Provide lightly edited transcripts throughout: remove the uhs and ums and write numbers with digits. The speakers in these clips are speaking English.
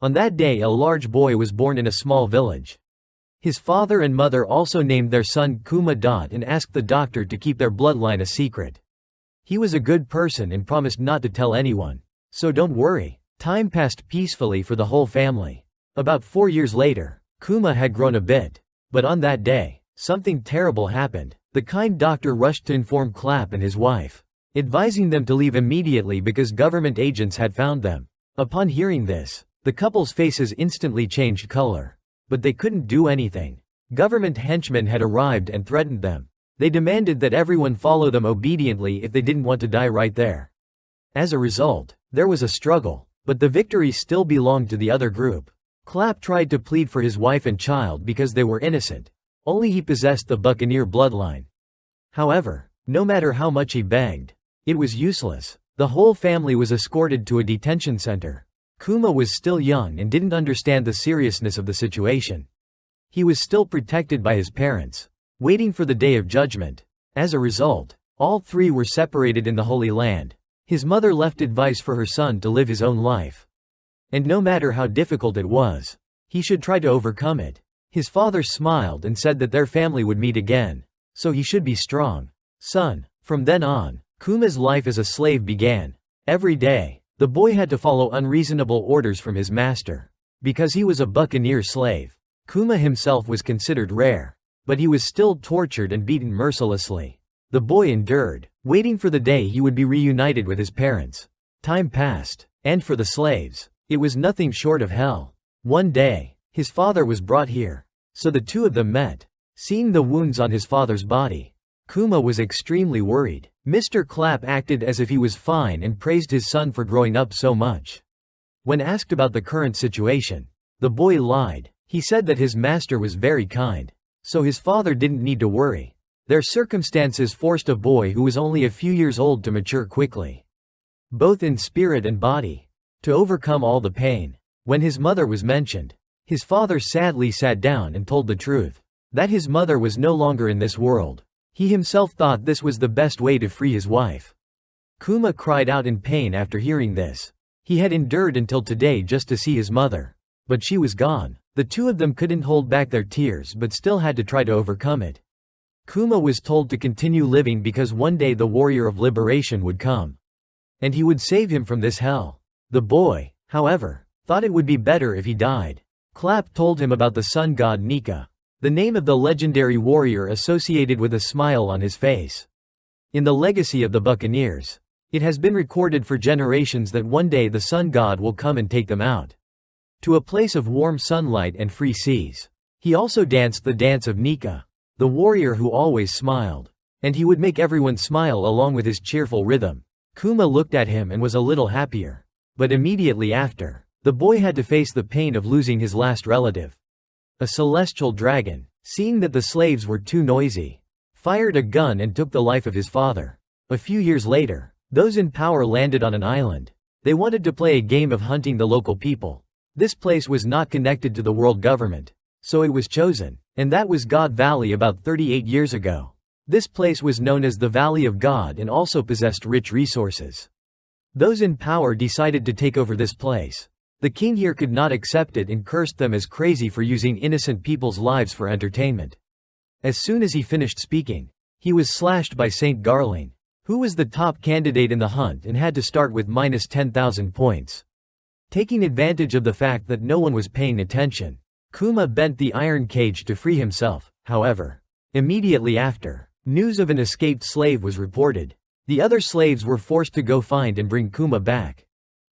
On that day a large boy was born in a small village. His father and mother also named their son Kuma. And asked the doctor to keep their bloodline a secret. He was a good person and promised not to tell anyone. So don't worry. Time passed peacefully for the whole family. About 4 years later, Kuma had grown a bit. But on that day, something terrible happened. The kind doctor rushed to inform Clap and his wife, advising them to leave immediately because government agents had found them. Upon hearing this, the couple's faces instantly changed color. But they couldn't do anything. Government henchmen had arrived and threatened them. They demanded that everyone follow them obediently if they didn't want to die right there. As a result, there was a struggle, but the victory still belonged to the other group. Clap tried to plead for his wife and child because they were innocent. Only he possessed the Buccaneer bloodline. However, no matter how much he begged, it was useless. The whole family was escorted to a detention center. Kuma was still young and didn't understand the seriousness of the situation. He was still protected by his parents, waiting for the day of judgment. As a result, all three were separated in the Holy Land. His mother left advice for her son to live his own life. And no matter how difficult it was, he should try to overcome it. His father smiled and said that their family would meet again, so he should be strong. Son. From then on, Kuma's life as a slave began. Every day, the boy had to follow unreasonable orders from his master. Because he was a buccaneer slave, Kuma himself was considered rare. But he was still tortured and beaten mercilessly. The boy endured, waiting for the day he would be reunited with his parents. Time passed, and for the slaves, it was nothing short of hell. One day, his father was brought here, so the two of them met. Seeing the wounds on his father's body, Kuma was extremely worried. Mr. Clap acted as if he was fine and praised his son for growing up so much. When asked about the current situation, the boy lied. He said that his master was very kind, so his father didn't need to worry. Their circumstances forced a boy who was only a few years old to mature quickly, both in spirit and body, to overcome all the pain. When his mother was mentioned, his father sadly sat down and told the truth, that his mother was no longer in this world. He himself thought this was the best way to free his wife. Kuma cried out in pain after hearing this. He had endured until today just to see his mother. But she was gone. The two of them couldn't hold back their tears but still had to try to overcome it. Kuma was told to continue living because one day the warrior of liberation would come. And he would save him from this hell. The boy, however, thought it would be better if he died. Clap told him about the sun god Nika, the name of the legendary warrior associated with a smile on his face. In the legacy of the Buccaneers, it has been recorded for generations that one day the sun god will come and take them out to a place of warm sunlight and free seas. He also danced the dance of Nika, the warrior who always smiled, and he would make everyone smile along with his cheerful rhythm. Kuma looked at him and was a little happier. But immediately after, the boy had to face the pain of losing his last relative. A celestial dragon, seeing that the slaves were too noisy, fired a gun and took the life of his father. A few years later, those in power landed on an island. They wanted to play a game of hunting the local people. This place was not connected to the world government, so it was chosen, and that was God Valley about 38 years ago. This place was known as the Valley of God and also possessed rich resources. Those in power decided to take over this place. The king here could not accept it and cursed them as crazy for using innocent people's lives for entertainment. As soon as he finished speaking, he was slashed by Saint Garling, who was the top candidate in the hunt and had to start with minus 10,000 points. Taking advantage of the fact that no one was paying attention, Kuma bent the iron cage to free himself. However, immediately after, news of an escaped slave was reported. The other slaves were forced to go find and bring Kuma back.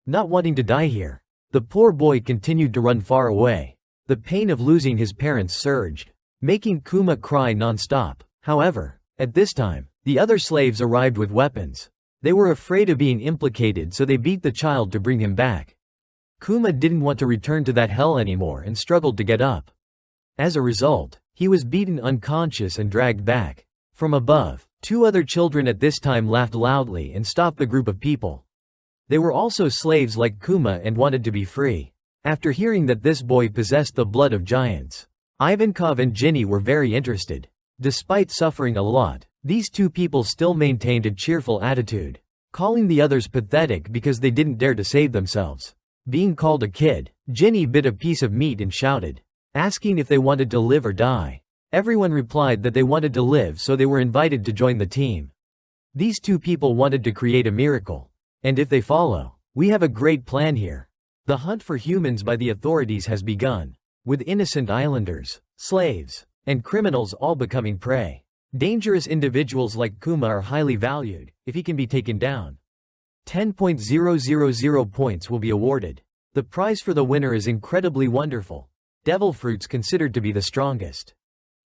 Not wanting to die here, the poor boy continued to run far away. The pain of losing his parents surged, making Kuma cry non-stop. However, at this time, the other slaves arrived with weapons. They were afraid of being implicated, so they beat the child to bring him back. Kuma didn't want to return to that hell anymore and struggled to get up. As a result, he was beaten unconscious and dragged back. From above, two other children at this time laughed loudly and stopped the group of people. They were also slaves like Kuma and wanted to be free. After hearing that this boy possessed the blood of giants, Ivankov and Ginny were very interested. Despite suffering a lot, these two people still maintained a cheerful attitude, calling the others pathetic because they didn't dare to save themselves. Being called a kid, Ginny bit a piece of meat and shouted, asking if they wanted to live or die. Everyone replied that they wanted to live, so they were invited to join the team. These two people wanted to create a miracle. And if they follow, we have a great plan here. The hunt for humans by the authorities has begun, with innocent islanders, slaves, and criminals all becoming prey. Dangerous individuals like Kuma are highly valued. If he can be taken down, 10,000 points will be awarded. The prize for the winner is incredibly wonderful. Devil fruits considered to be the strongest.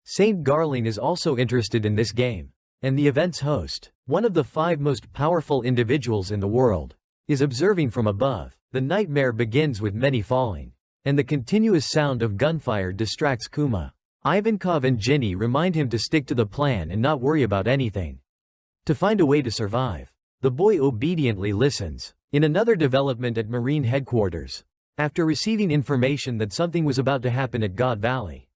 Saint Garling is also interested in this game, and the event's host, one of the 5 most powerful individuals in the world, is observing from above. The nightmare begins with many falling, and the continuous sound of gunfire distracts Kuma. Ivankov and Ginny remind him to stick to the plan and not worry about anything. To find a way to survive, the boy obediently listens. In another development at Marine headquarters, after receiving information that something was about to happen at God Valley,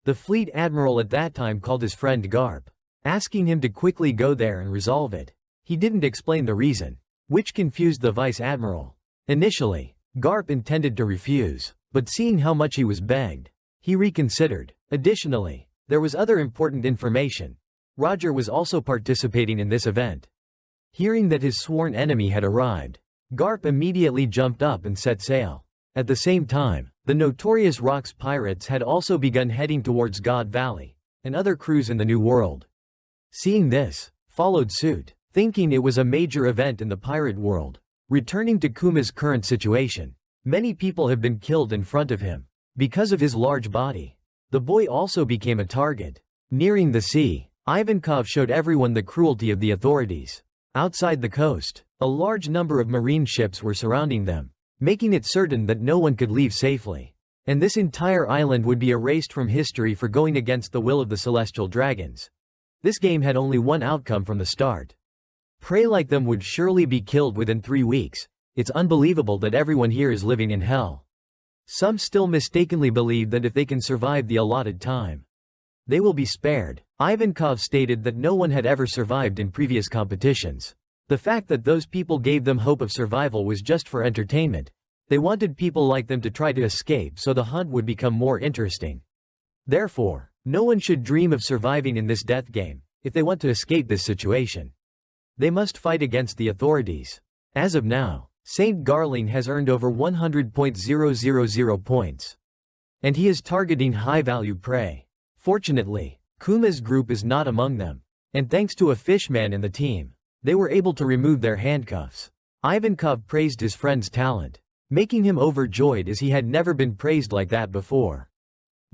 the fleet admiral at that time called his friend Garp, asking him to quickly go there and resolve it. He didn't explain the reason, which confused the vice admiral. Initially, Garp intended to refuse, but seeing how much he was begged, he reconsidered. Additionally, there was other important information. Roger was also participating in this event. Hearing that his sworn enemy had arrived, Garp immediately jumped up and set sail. At the same time, the notorious Rocks pirates had also begun heading towards God Valley, and other crews in the New World, seeing this, followed suit, thinking it was a major event in the pirate world. Returning to Kuma's current situation, many people have been killed in front of him. Because of his large body, the boy also became a target. Nearing the sea, Ivankov showed everyone the cruelty of the authorities. Outside the coast, a large number of marine ships were surrounding them, making it certain that no one could leave safely. And this entire island would be erased from history for going against the will of the celestial dragons. This game had only one outcome from the start. Prey like them would surely be killed within 3 weeks. It's unbelievable that everyone here is living in hell. Some still mistakenly believe that if they can survive the allotted time, they will be spared. Ivankov stated that no one had ever survived in previous competitions. The fact that those people gave them hope of survival was just for entertainment. They wanted people like them to try to escape so the hunt would become more interesting. Therefore, no one should dream of surviving in this death game. If they want to escape this situation, they must fight against the authorities. As of now, Saint Garling has earned over 100,000 points, and he is targeting high-value prey. Fortunately, Kuma's group is not among them, and thanks to a fishman in the team, they were able to remove their handcuffs. Ivankov praised his friend's talent, making him overjoyed as he had never been praised like that before.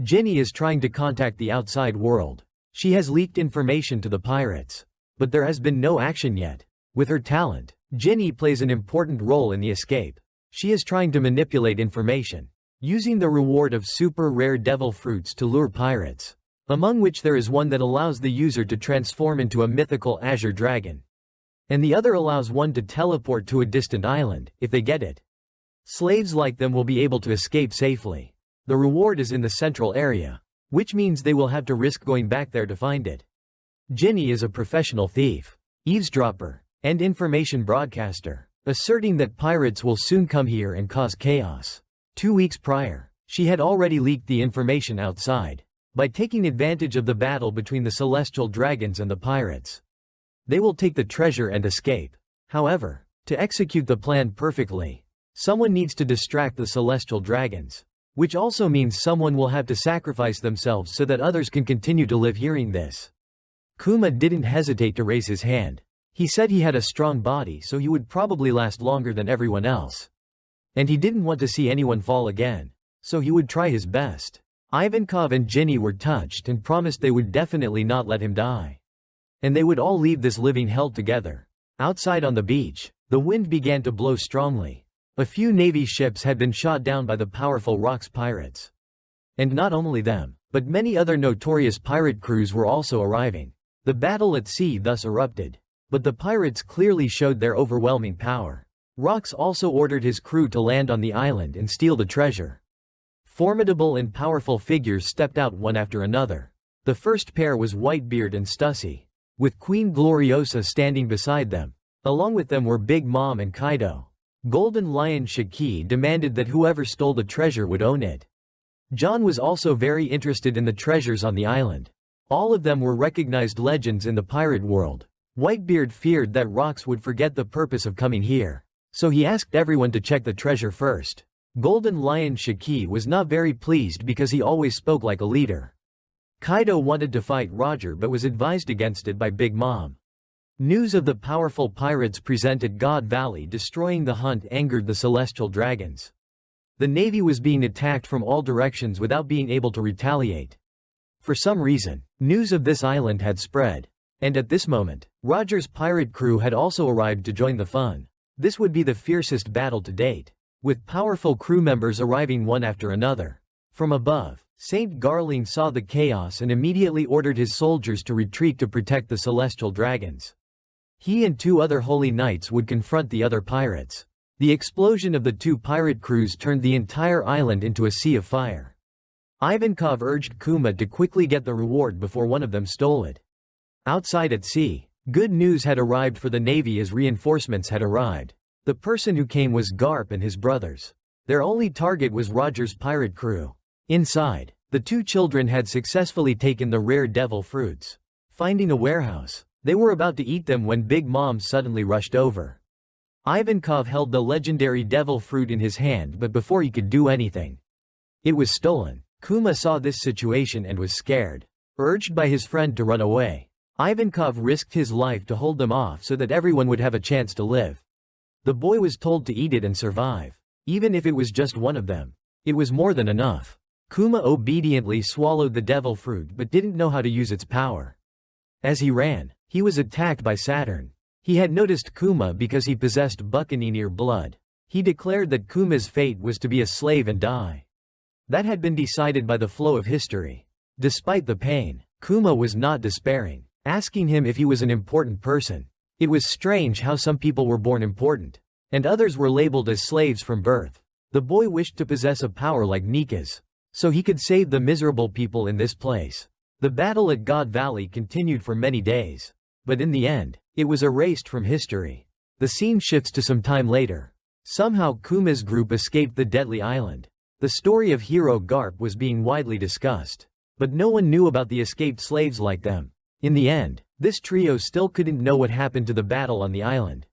Ginny is trying to contact the outside world. She has leaked information to the pirates, but there has been no action yet. With her talent, Ginny plays an important role in the escape. She is trying to manipulate information, using the reward of super rare devil fruits to lure pirates, among which there is one that allows the user to transform into a mythical azure dragon, and the other allows one to teleport to a distant island. If they get it, slaves like them will be able to escape safely. The reward is in the central area, which means they will have to risk going back there to find it. Ginny is a professional thief, eavesdropper, and information broadcaster, asserting that pirates will soon come here and cause chaos. 2 weeks prior, she had already leaked the information outside. By taking advantage of the battle between the celestial dragons and the pirates, they will take the treasure and escape. However, to execute the plan perfectly, someone needs to distract the celestial dragons, which also means someone will have to sacrifice themselves so that others can continue to live. Hearing this, Kuma didn't hesitate to raise his hand. He said he had a strong body, so he would probably last longer than everyone else. And he didn't want to see anyone fall again, so he would try his best. Ivankov and Ginny were touched and promised they would definitely not let him die, and they would all leave this living hell together. Outside on the beach, the wind began to blow strongly. A few Navy ships had been shot down by the powerful Rocks pirates. And not only them, but many other notorious pirate crews were also arriving. The battle at sea thus erupted, but the pirates clearly showed their overwhelming power. Rocks also ordered his crew to land on the island and steal the treasure. Formidable and powerful figures stepped out one after another. The first pair was Whitebeard and Stussy, with Queen Gloriosa standing beside them. Along with them were Big Mom and Kaido. Golden Lion Shiki demanded that whoever stole the treasure would own it. John was also very interested in the treasures on the island. All of them were recognized legends in the pirate world. Whitebeard feared that rocks would forget the purpose of coming here, so he asked everyone to check the treasure first. Golden Lion Shiki was not very pleased because he always spoke like a leader. Kaido wanted to fight Roger but was advised against it by Big Mom. News of the powerful pirates present at God Valley destroying the hunt angered the celestial dragons. The navy was being attacked from all directions without being able to retaliate. For some reason, news of this island had spread. And at this moment, Roger's pirate crew had also arrived to join the fun. This would be the fiercest battle to date, with powerful crew members arriving one after another. From above, Saint Garling saw the chaos and immediately ordered his soldiers to retreat to protect the celestial dragons. He and 2 other holy knights would confront the other pirates. The explosion of the 2 pirate crews turned the entire island into a sea of fire. Ivankov urged Kuma to quickly get the reward before one of them stole it. Outside at sea, good news had arrived for the navy as reinforcements had arrived. The person who came was Garp and his brothers. Their only target was Roger's pirate crew. Inside, the 2 children had successfully taken the rare devil fruits. Finding a warehouse, they were about to eat them when Big Mom suddenly rushed over. Ivankov held the legendary devil fruit in his hand, but before he could do anything, it was stolen. Kuma saw this situation and was scared. Urged by his friend to run away, Ivankov risked his life to hold them off so that everyone would have a chance to live. The boy was told to eat it and survive. Even if it was just one of them, it was more than enough. Kuma obediently swallowed the devil fruit but didn't know how to use its power. As he ran, he was attacked by Saturn. He had noticed Kuma because he possessed Buccaneer blood. He declared that Kuma's fate was to be a slave and die. That had been decided by the flow of history. Despite the pain, Kuma was not despairing, asking him if he was an important person. It was strange how some people were born important, and others were labeled as slaves from birth. The boy wished to possess a power like Nika's, so he could save the miserable people in this place. The battle at God Valley continued for many days, but in the end, it was erased from history. The scene shifts to some time later. Somehow Kuma's group escaped the deadly island. The story of hero Garp was being widely discussed, but no one knew about the escaped slaves like them. In the end, this trio still couldn't know what happened to the battle on the island.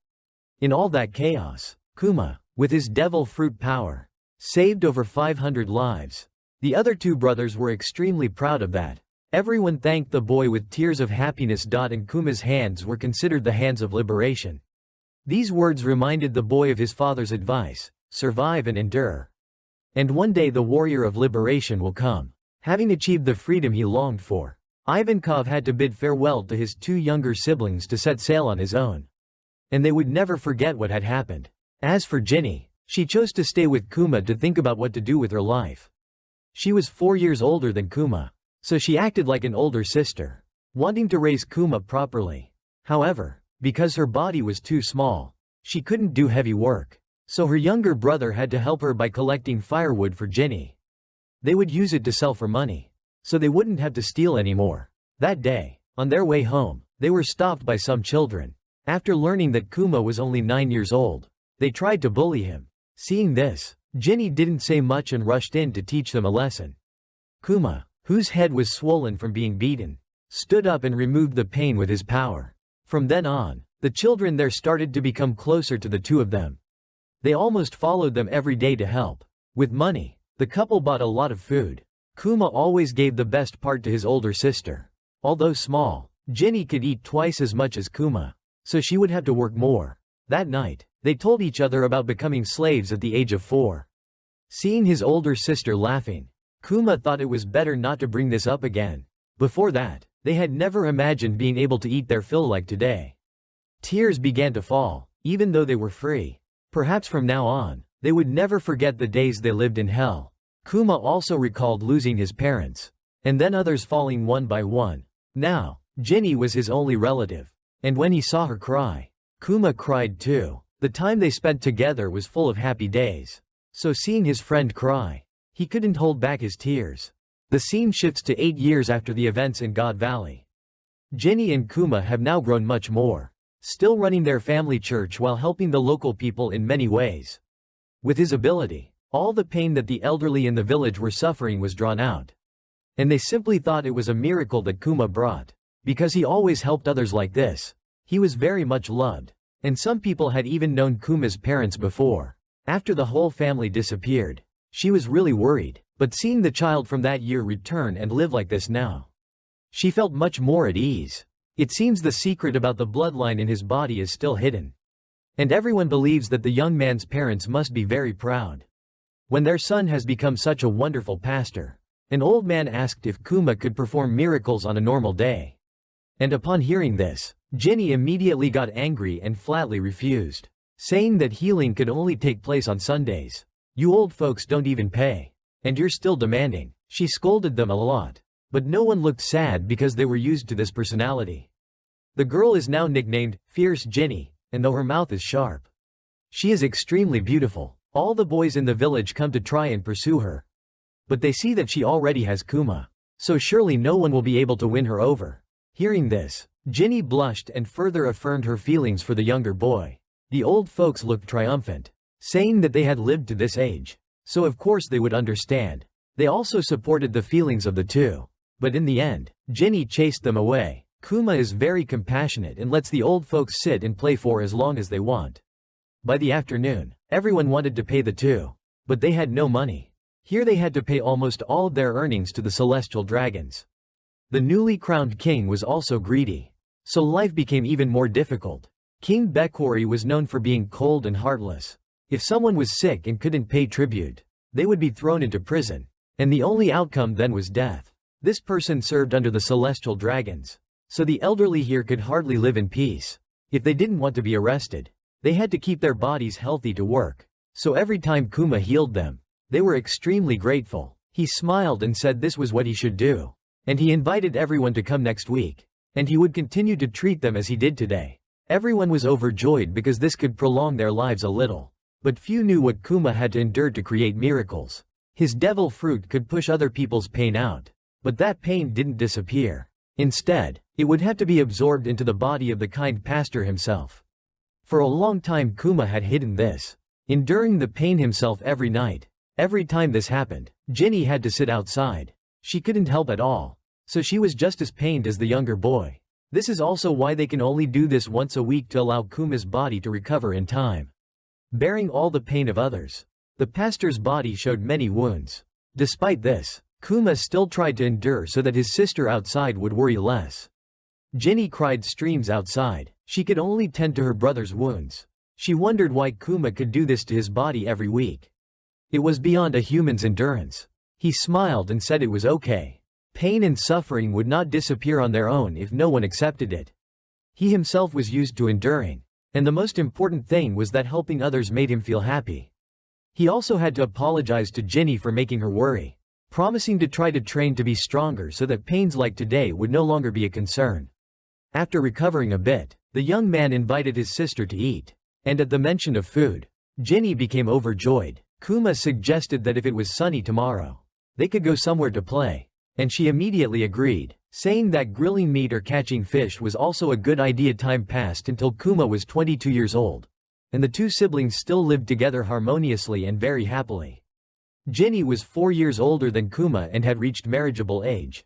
In all that chaos, Kuma, with his devil fruit power, saved over 500 lives. The other 2 brothers were extremely proud of that. Everyone thanked the boy with tears of happiness. And Kuma's hands were considered the hands of liberation. These words reminded the boy of his father's advice: survive and endure. And one day the warrior of liberation will come. Having achieved the freedom he longed for, Ivankov had to bid farewell to his 2 younger siblings to set sail on his own. And they would never forget what had happened. As for Ginny, she chose to stay with Kuma to think about what to do with her life. She was 4 years older than Kuma, so she acted like an older sister, wanting to raise Kuma properly. However, because her body was too small, she couldn't do heavy work. So her younger brother had to help her by collecting firewood for Ginny. They would use it to sell for money, so they wouldn't have to steal anymore. That day, on their way home, they were stopped by some children. After learning that Kuma was only 9 years old, they tried to bully him. Seeing this, Ginny didn't say much and rushed in to teach them a lesson. Kuma, whose head was swollen from being beaten, stood up and removed the pain with his power. From then on, the children there started to become closer to the 2 of them. They almost followed them every day to help. With money, the couple bought a lot of food. Kuma always gave the best part to his older sister. Although small, Ginny could eat twice as much as Kuma, so she would have to work more. That night, they told each other about becoming slaves at the age of 4. Seeing his older sister laughing, Kuma thought it was better not to bring this up again. Before that, they had never imagined being able to eat their fill like today. Tears began to fall, even though they were free. Perhaps from now on, they would never forget the days they lived in hell. Kuma also recalled losing his parents, and then others falling one by one. Now, Ginny was his only relative, and when he saw her cry, Kuma cried too. The time they spent together was full of happy days. So seeing his friend cry, he couldn't hold back his tears. The scene shifts to 8 years after the events in God Valley. Ginny and Kuma have now grown much more. still running their family church while helping the local people in many ways. With his ability, all the pain that the elderly in the village were suffering was drawn out. And they simply thought it was a miracle that Kuma brought. Because he always helped others like this. He was very much loved. And some people had even known Kuma's parents before. After the whole family disappeared, she was really worried, but seeing the child from that year return and live like this now, she felt much more at ease. It seems the secret about the bloodline in his body is still hidden. And everyone believes that the young man's parents must be very proud. When their son has become such a wonderful pastor, an old man asked if Kuma could perform miracles on a normal day. And upon hearing this, Ginny immediately got angry and flatly refused, saying that healing could only take place on Sundays. You old folks don't even pay. And you're still demanding. She scolded them a lot. But no one looked sad because they were used to this personality. The girl is now nicknamed Fierce Ginny, and though her mouth is sharp, she is extremely beautiful. All the boys in the village come to try and pursue her. But they see that she already has Kuma. So surely no one will be able to win her over. Hearing this, Ginny blushed and further affirmed her feelings for the younger boy. The old folks looked triumphant, saying that they had lived to this age, so of course they would understand. They also supported the feelings of the two. But in the end, Ginny chased them away. Kuma is very compassionate and lets the old folks sit and play for as long as they want. By the afternoon, everyone wanted to pay the two, but they had no money. Here they had to pay almost all of their earnings to the celestial dragons. The newly crowned king was also greedy, so life became even more difficult. King Bekori was known for being cold and heartless. If someone was sick and couldn't pay tribute, they would be thrown into prison, and the only outcome then was death. This person served under the celestial dragons, so the elderly here could hardly live in peace. If they didn't want to be arrested, they had to keep their bodies healthy to work. So every time Kuma healed them, they were extremely grateful. He smiled and said this was what he should do. And he invited everyone to come next week. And he would continue to treat them as he did today. Everyone was overjoyed because this could prolong their lives a little. But few knew what Kuma had to endure to create miracles. His devil fruit could push other people's pain out. But that pain didn't disappear. Instead, it would have to be absorbed into the body of the kind pastor himself. For a long time Kuma had hidden this, enduring the pain himself every night. Every time this happened, Ginny had to sit outside. She couldn't help at all, so she was just as pained as the younger boy. This is also why they can only do this once a week to allow Kuma's body to recover in time. Bearing all the pain of others, the pastor's body showed many wounds. Despite this, Kuma still tried to endure so that his sister outside would worry less. Ginny cried streams outside. She could only tend to her brother's wounds. She wondered why Kuma could do this to his body every week. It was beyond a human's endurance. He smiled and said it was okay. Pain and suffering would not disappear on their own if no one accepted it. He himself was used to enduring, and the most important thing was that helping others made him feel happy. He also had to apologize to Ginny for making her worry, promising to try to train to be stronger so that pains like today would no longer be a concern. After recovering a bit, the young man invited his sister to eat, and at the mention of food, Ginny became overjoyed. Kuma suggested that if it was sunny tomorrow, they could go somewhere to play, and she immediately agreed, saying that grilling meat or catching fish was also a good idea. Time passed until Kuma was 22 years old, and the two siblings still lived together harmoniously and very happily. Ginny was 4 years older than Kuma and had reached marriageable age.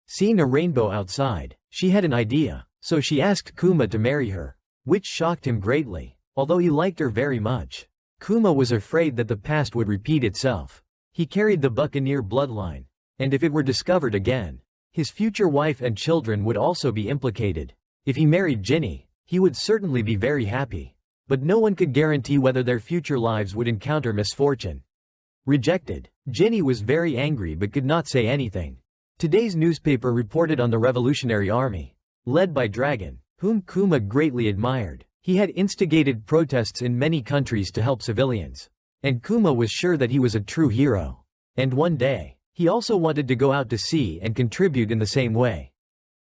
Seeing a rainbow outside, she had an idea, so she asked Kuma to marry her, which shocked him greatly, although he liked her very much. Kuma was afraid that the past would repeat itself. He carried the buccaneer bloodline, and if it were discovered again, his future wife and children would also be implicated. If he married Ginny, he would certainly be very happy. But no one could guarantee whether their future lives would encounter misfortune. Rejected, Ginny was very angry but could not say anything. Today's newspaper reported on the Revolutionary Army, led by Dragon, whom Kuma greatly admired. He had instigated protests in many countries to help civilians, and Kuma was sure that he was a true hero. And one day, he also wanted to go out to sea and contribute in the same way,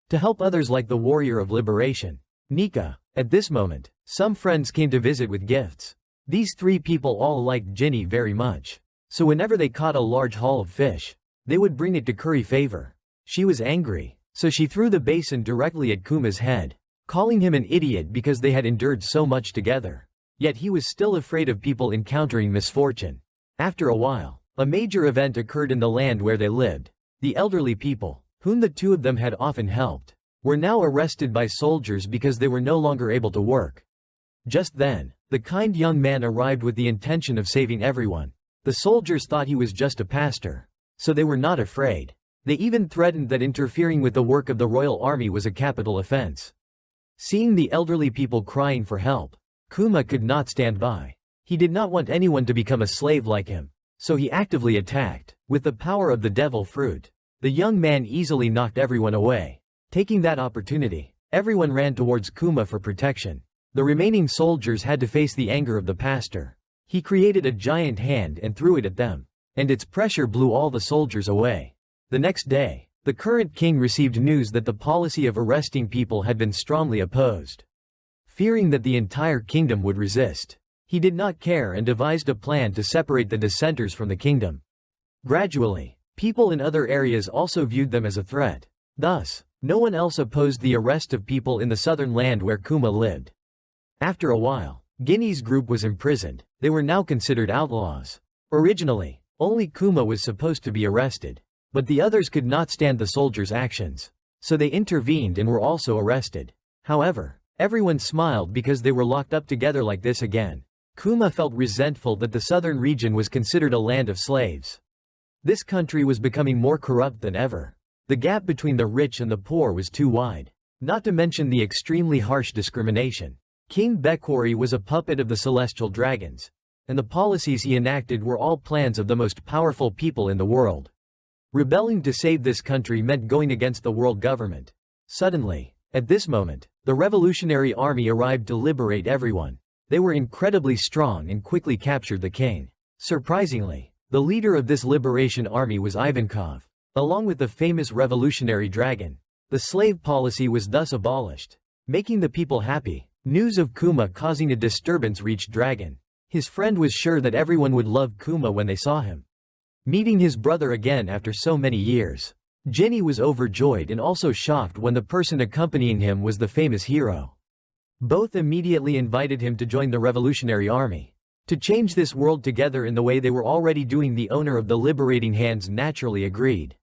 to help others like the warrior of liberation, Nika. At this moment, some friends came to visit with gifts. These three people all liked Ginny very much, so whenever they caught a large haul of fish, they would bring it to curry favor. She was angry, so she threw the basin directly at Kuma's head, calling him an idiot because they had endured so much together. Yet he was still afraid of people encountering misfortune. After a while, a major event occurred in the land where they lived. The elderly people, whom the two of them had often helped, were now arrested by soldiers because they were no longer able to work. Just then, the kind young man arrived with the intention of saving everyone. The soldiers thought he was just a pastor, so they were not afraid. They even threatened that interfering with the work of the royal army was a capital offense. Seeing the elderly people crying for help, Kuma could not stand by. He did not want anyone to become a slave like him, so he actively attacked. With the power of the devil fruit, the young man easily knocked everyone away. Taking that opportunity, everyone ran towards Kuma for protection. The remaining soldiers had to face the anger of the pastor. He created a giant hand and threw it at them, and its pressure blew all the soldiers away. The next day, the current king received news that the policy of arresting people had been strongly opposed. Fearing that the entire kingdom would resist, he did not care and devised a plan to separate the dissenters from the kingdom. Gradually, people in other areas also viewed them as a threat. Thus, no one else opposed the arrest of people in the southern land where Kuma lived. After a while, Guinea's group was imprisoned. They were now considered outlaws. Originally, only Kuma was supposed to be arrested. But the others could not stand the soldiers' actions. So they intervened and were also arrested. However, everyone smiled because they were locked up together like this again. Kuma felt resentful that the southern region was considered a land of slaves. This country was becoming more corrupt than ever. The gap between the rich and the poor was too wide. Not to mention the extremely harsh discrimination. King Bekwari was a puppet of the celestial dragons, and the policies he enacted were all plans of the most powerful people in the world. Rebelling to save this country meant going against the world government. Suddenly, at this moment, the Revolutionary Army arrived to liberate everyone. They were incredibly strong and quickly captured the king. Surprisingly, the leader of this liberation army was Ivankov, along with the famous revolutionary dragon. The slave policy was thus abolished, making the people happy. News of Kuma causing a disturbance reached Dragon. His friend was sure that everyone would love Kuma when they saw him. Meeting his brother again after so many years, Ginny was overjoyed and also shocked when the person accompanying him was the famous hero. Both immediately invited him to join the Revolutionary Army. To change this world together in the way they were already doing, the owner of the liberating hands naturally agreed.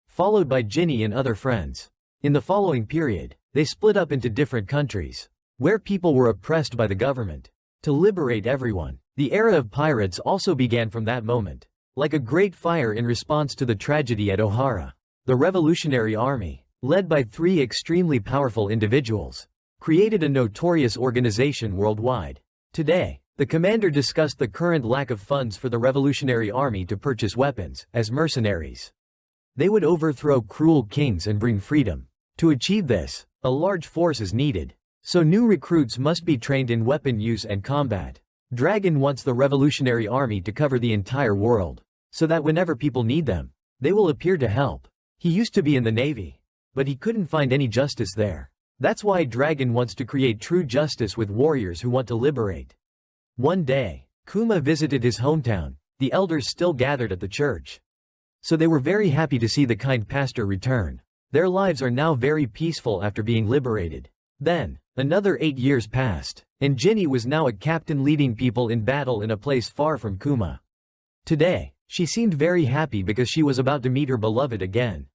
Followed by Ginny and other friends. In the following period, they split up into different countries, where people were oppressed by the government. To liberate everyone, the era of pirates also began from that moment. Like a great fire in response to the tragedy at Ohara, the Revolutionary Army, led by three extremely powerful individuals, created a notorious organization worldwide. Today, the commander discussed the current lack of funds for the Revolutionary Army to purchase weapons, as mercenaries. They would overthrow cruel kings and bring freedom. To achieve this, a large force is needed. So new recruits must be trained in weapon use and combat. Dragon wants the Revolutionary Army to cover the entire world, so that whenever people need them, they will appear to help. He used to be in the Navy, but he couldn't find any justice there. That's why Dragon wants to create true justice with warriors who want to liberate. One day, Kuma visited his hometown. The elders still gathered at the church. So they were very happy to see the kind pastor return. Their lives are now very peaceful after being liberated. Then, another 8 years passed, and Ginny was now a captain leading people in battle in a place far from Kuma. Today, she seemed very happy because she was about to meet her beloved again.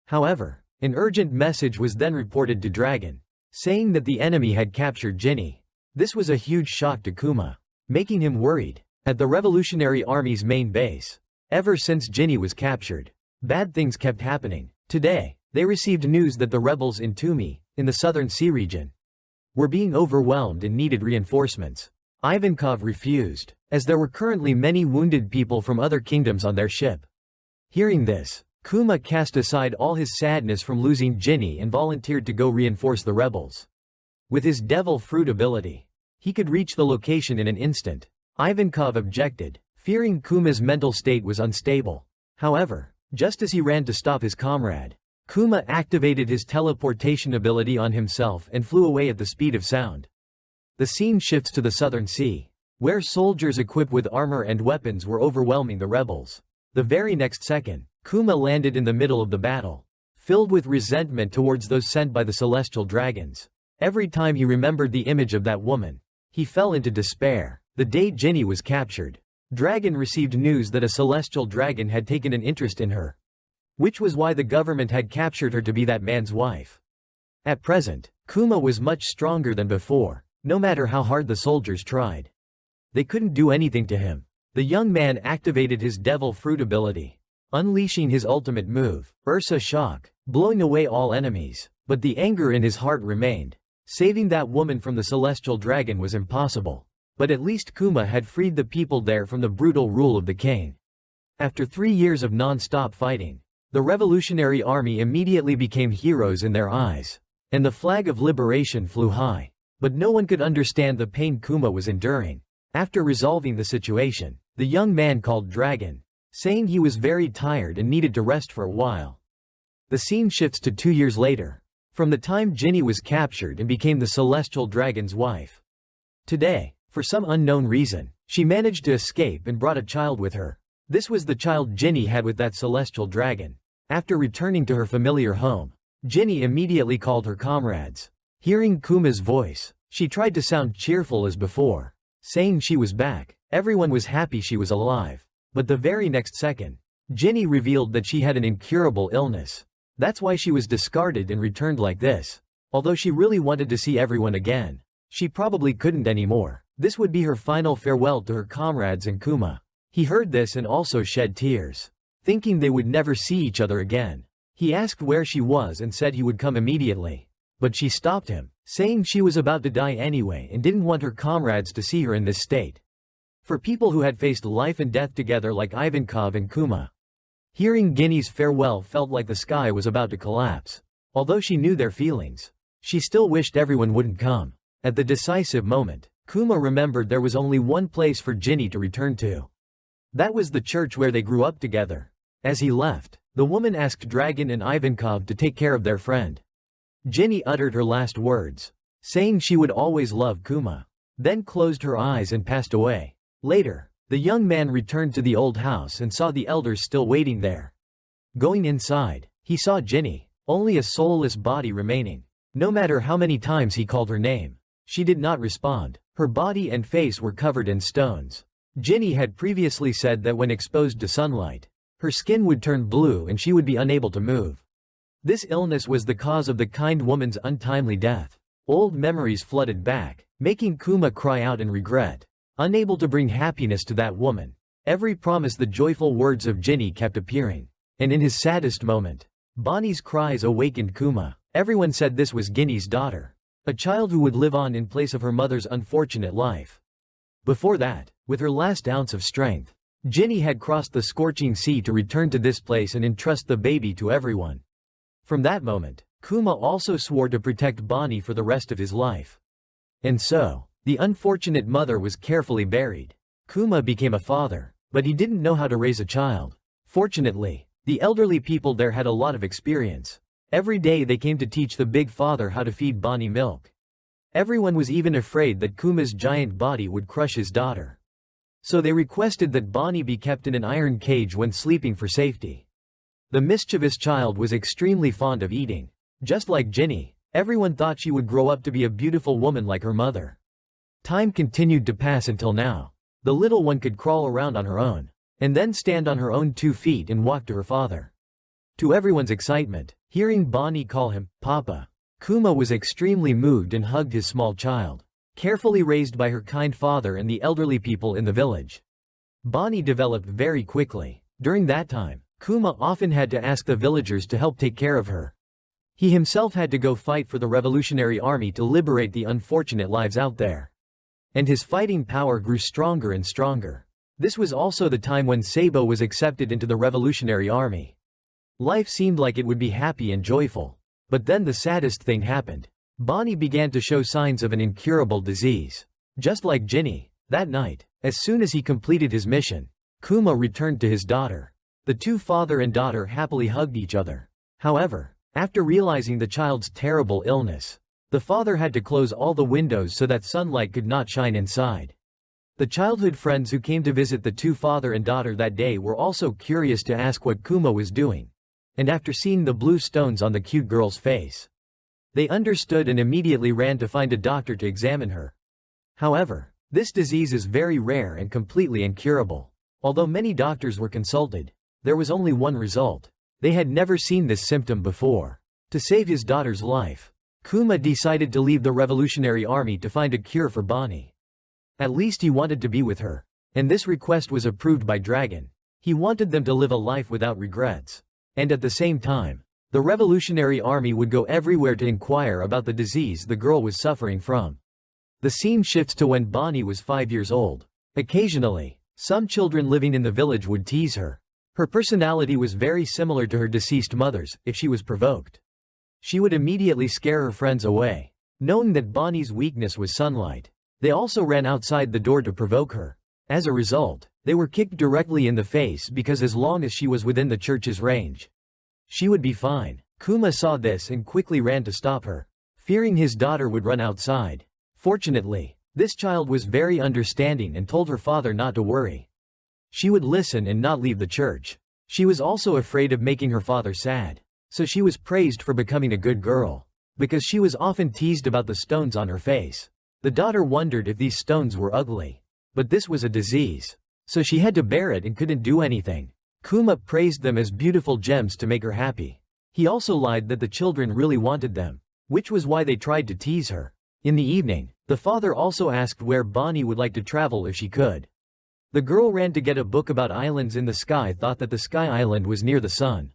However, an urgent message was then reported to Dragon, saying that the enemy had captured Ginny. This was a huge shock to Kuma, making him worried. At the Revolutionary Army's main base, ever since Ginny was captured, bad things kept happening. Today, they received news that the rebels in Tumi, in the southern sea region, were being overwhelmed and needed reinforcements. Ivankov refused, as there were currently many wounded people from other kingdoms on their ship. Hearing this, Kuma cast aside all his sadness from losing Ginny and volunteered to go reinforce the rebels. With his devil fruit ability, he could reach the location in an instant. Ivankov objected, fearing Kuma's mental state was unstable. However, just as he ran to stop his comrade, Kuma activated his teleportation ability on himself and flew away at the speed of sound. The scene shifts to the southern sea, where soldiers equipped with armor and weapons were overwhelming the rebels. The very next second, Kuma landed in the middle of the battle, filled with resentment towards those sent by the celestial dragons. Every time he remembered the image of that woman, he fell into despair. The day Ginny was captured, Dragon received news that a celestial dragon had taken an interest in her, which was why the government had captured her to be that man's wife. At present, Kuma was much stronger than before, no matter how hard the soldiers tried. They couldn't do anything to him. The young man activated his devil fruit ability, unleashing his ultimate move, Ursa Shock, blowing away all enemies. But the anger in his heart remained. Saving that woman from the celestial dragon was impossible. But at least Kuma had freed the people there from the brutal rule of the king. After 3 years of non-stop fighting, the Revolutionary Army immediately became heroes in their eyes, and the flag of liberation flew high. But no one could understand the pain Kuma was enduring. After resolving the situation, the young man called Dragon, saying he was very tired and needed to rest for a while. The scene shifts to 2 years later, from the time Ginny was captured and became the celestial dragon's wife. Today, for some unknown reason, she managed to escape and brought a child with her. This was the child Ginny had with that celestial dragon. After returning to her familiar home, Ginny immediately called her comrades. Hearing Kuma's voice, she tried to sound cheerful as before, saying she was back. Everyone was happy she was alive. But the very next second, Ginny revealed that she had an incurable illness. That's why she was discarded and returned like this. Although she really wanted to see everyone again, she probably couldn't anymore. This would be her final farewell to her comrades and Kuma. He heard this and also shed tears, thinking they would never see each other again. He asked where she was and said he would come immediately. But she stopped him, saying she was about to die anyway and didn't want her comrades to see her in this state. For people who had faced life and death together like Ivankov and Kuma, hearing Ginny's farewell felt like the sky was about to collapse. Although she knew their feelings, she still wished everyone wouldn't come. At the decisive moment, Kuma remembered there was only one place for Ginny to return to. That was the church where they grew up together. As he left, the woman asked Dragon and Ivankov to take care of their friend. Ginny uttered her last words, saying she would always love Kuma, then closed her eyes and passed away. Later, the young man returned to the old house and saw the elders still waiting there. Going inside, he saw Ginny, only a soulless body remaining. No matter how many times he called her name, she did not respond. Her body and face were covered in stones. Ginny had previously said that when exposed to sunlight, her skin would turn blue and she would be unable to move. This illness was the cause of the kind woman's untimely death. Old memories flooded back, making Kuma cry out in regret. Unable to bring happiness to that woman, every promise the joyful words of Ginny kept appearing. And in his saddest moment, Bonney's cries awakened Kuma. Everyone said this was Ginny's daughter, a child who would live on in place of her mother's unfortunate life. Before that, with her last ounce of strength, Ginny had crossed the scorching sea to return to this place and entrust the baby to everyone. From that moment, Kuma also swore to protect Bonney for the rest of his life. And so, the unfortunate mother was carefully buried. Kuma became a father, but he didn't know how to raise a child. Fortunately, the elderly people there had a lot of experience. Every day they came to teach the big father how to feed Bonney milk. Everyone was even afraid that Kuma's giant body would crush his daughter. So they requested that Bonney be kept in an iron cage when sleeping for safety. The mischievous child was extremely fond of eating. Just like Ginny, everyone thought she would grow up to be a beautiful woman like her mother. Time continued to pass until now. The little one could crawl around on her own, and then stand on her own 2 feet and walk to her father. To everyone's excitement, hearing Bonney call him Papa, Kuma was extremely moved and hugged his small child, carefully raised by her kind father and the elderly people in the village. Bonney developed very quickly. During that time, Kuma often had to ask the villagers to help take care of her. He himself had to go fight for the Revolutionary Army to liberate the unfortunate lives out there. And his fighting power grew stronger and stronger. This was also the time when Sabo was accepted into the Revolutionary Army. Life seemed like it would be happy and joyful. But then the saddest thing happened. Bonney began to show signs of an incurable disease. Just like Ginny, that night, as soon as he completed his mission, Kuma returned to his daughter. The 2 father and daughter happily hugged each other. However, after realizing the child's terrible illness, the father had to close all the windows so that sunlight could not shine inside. The childhood friends who came to visit the 2 father and daughter that day were also curious to ask what Kuma was doing. And after seeing the blue stones on the cute girl's face, They understood and immediately ran to find a doctor to examine her. However, this disease is very rare and completely incurable. Although many doctors were consulted, there was only one result. They had never seen this symptom before. To save his daughter's life, Kuma decided to leave the Revolutionary Army to find a cure for Bonney. At least he wanted to be with her, and this request was approved by Dragon. He wanted them to live a life without regrets. And at the same time, the Revolutionary Army would go everywhere to inquire about the disease the girl was suffering from. The scene shifts to when Bonney was 5 years old. Occasionally, some children living in the village would tease her. Her personality was very similar to her deceased mother's. If she was provoked, she would immediately scare her friends away. Knowing that Bonney's weakness was sunlight, they also ran outside the door to provoke her. As a result, they were kicked directly in the face because as long as she was within the church's range, she would be fine. Kuma saw this and quickly ran to stop her, fearing his daughter would run outside. Fortunately, this child was very understanding and told her father not to worry. She would listen and not leave the church. She was also afraid of making her father sad, so she was praised for becoming a good girl, because she was often teased about the stones on her face. The daughter wondered if these stones were ugly, but this was a disease, so she had to bear it and couldn't do anything. Kuma praised them as beautiful gems to make her happy. He also lied that the children really wanted them, which was why they tried to tease her. In the evening, the father also asked where Bonney would like to travel if she could. The girl ran to get a book about islands in the sky, thought that the sky island was near the sun,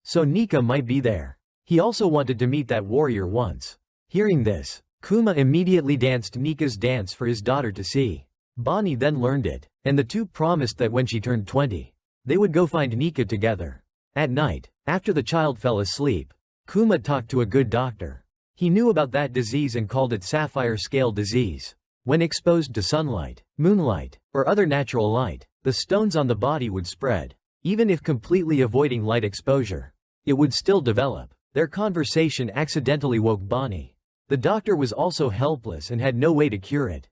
so Nika might be there. He also wanted to meet that warrior once. Hearing this, Kuma immediately danced Nika's dance for his daughter to see. Bonney then learned it, and the two promised that when she turned 20, they would go find Nika together. At night, after the child fell asleep, Kuma talked to a good doctor. He knew about that disease and called it sapphire scale disease. When exposed to sunlight, moonlight, or other natural light, the stones on the body would spread. Even if completely avoiding light exposure, it would still develop. Their conversation accidentally woke Bonney. The doctor was also helpless and had no way to cure it.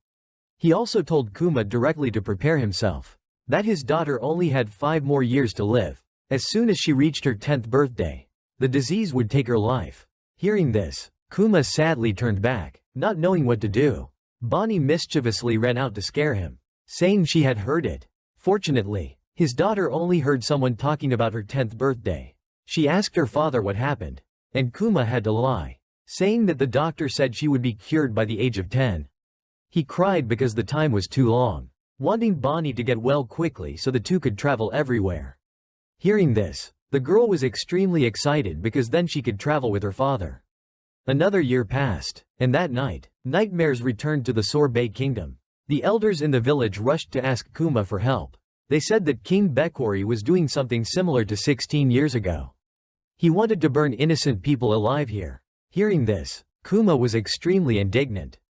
He also told Kuma directly to prepare himself, that his daughter only had 5 more years to live. As soon as she reached her 10th birthday, the disease would take her life. Hearing this, Kuma sadly turned back, not knowing what to do. Bonney mischievously ran out to scare him, saying she had heard it. Fortunately, his daughter only heard someone talking about her 10th birthday. She asked her father what happened, and Kuma had to lie, saying that the doctor said she would be cured by the age of 10. He cried because the time was too long, wanting Bonney to get well quickly so the two could travel everywhere. Hearing this, the girl was extremely excited because then she could travel with her father. Another year passed, and that night, nightmares returned to the Sorbet Kingdom. The elders in the village rushed to ask Kuma for help. They said that King Bekori was doing something similar to 16 years ago. He wanted to burn innocent people alive here. Hearing this, Kuma was extremely indignant.